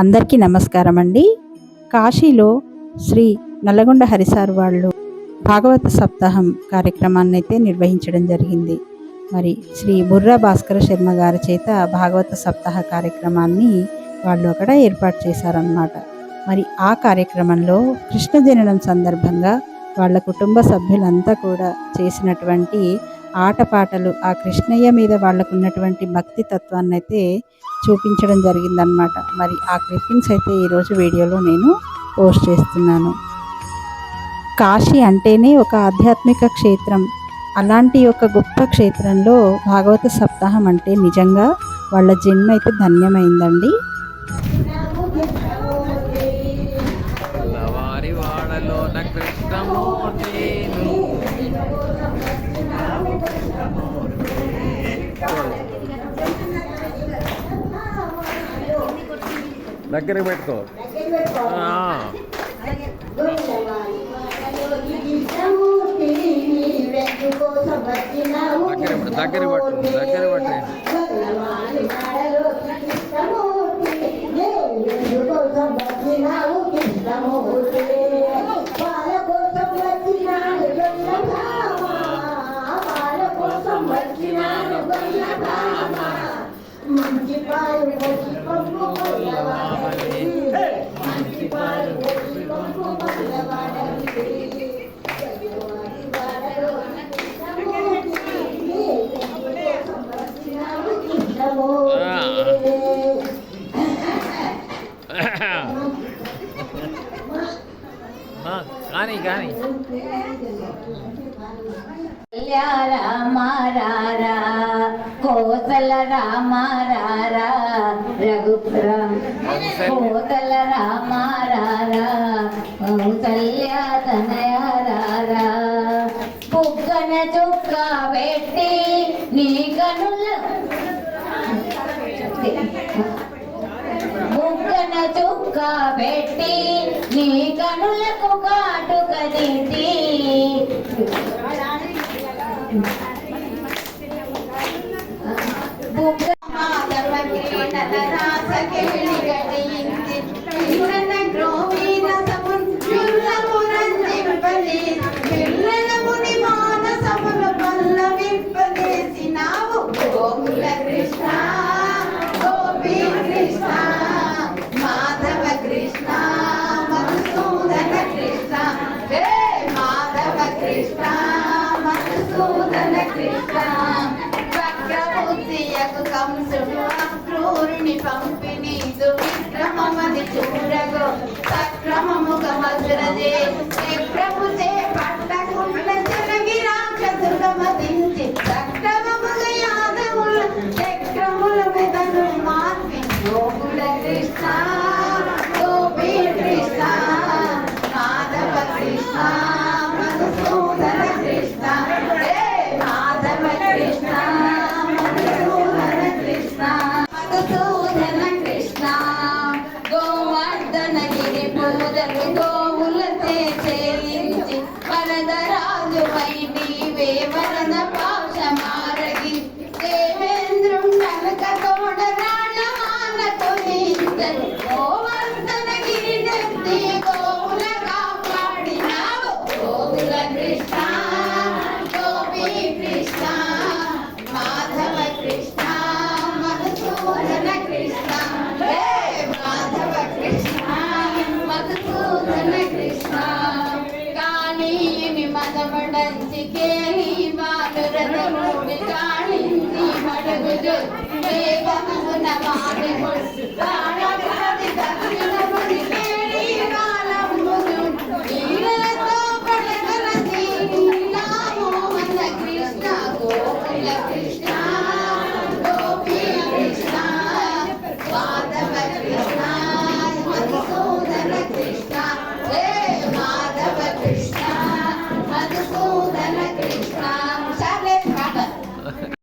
అందరికీ నమస్కారం అండి. కాశీలో శ్రీ నల్లగొండ హరిసార్ వాళ్ళు భాగవత సప్తాహం కార్యక్రమాన్ని అయితే నిర్వహించడం జరిగింది. మరి శ్రీ బుర్రా భాస్కర శర్మ గారి చేత భాగవత సప్తాహ కార్యక్రమాన్ని వాళ్ళు అక్కడ ఏర్పాటు చేశారన్నమాట. మరి ఆ కార్యక్రమంలో కృష్ణ జననం సందర్భంగా వాళ్ళ కుటుంబ సభ్యులంతా కూడా చేసినటువంటి ఆటపాటలు, ఆ కృష్ణయ్య మీద వాళ్ళకున్నటువంటి భక్తి తత్వాన్ని అయితే చూపించడం జరిగిందనమాట. మరి ఆ క్లిప్పింగ్స్ అయితే ఈరోజు వీడియోలో నేను పోస్ట్ చేస్తున్నాను. కాశీ అంటేనే ఒక ఆధ్యాత్మిక క్షేత్రం. అలాంటి ఒక గొప్ప క్షేత్రంలో భాగవత సప్తాహం అంటే నిజంగా వాళ్ళ జన్మ అయితే ధన్యమైందండి. దగ్గర పెట్టుకో. దగ్గర పట్టు, దగ్గర పట్టు. కానీ కానీ రామ రారా కోసల రామ రారా రఘుపురం కోసల రామ రారా కౌసల్య తనయ రారా బుగ్గన చుక్క పెట్టి నీ కనుల బుగ్గన చుక్క పెట్టి నీ కనులకు కాటుక దిద్ది క్రూరుని పంపిణీ దుర్విక్రమమది చూడగో సక్రమముగా మధురదే ప్రభు చే పట్టకుండ జనగి రాక్షసుగమదించి సక్రమముగా యాదవుల చక్రముల మెదను మార్పి గోకుల కృష్ణ గోపీ కృష్ణ మాధవ కృష్ణ మధుసూదన కృష్ణ మాధవ కృష్ణ మధుసూదన కృష్ణ గోవర్ధన గిరి పూజలు గోవులతే చేయించి వరదరాజు వై నీవే వరద పాశ మారగి దేవేంద్రుం కనక తోడ రాణమానతో నీందరు గోవర్ధన గిరి నెత్తి గోవుల కాపాడినావు గోకుల కృష్ణ గోపీ కృష్ణ మాధవ కృష్ణ మధుసూదన కృష్ణ మాధవ కృష్ణ మధుసూదన కృష్ణ కాళీని మదమడంచి కేళి బాలురథముడి కాళించి మడుగులు వేగమున మాడి ప్రాణప్రది దక్షిణము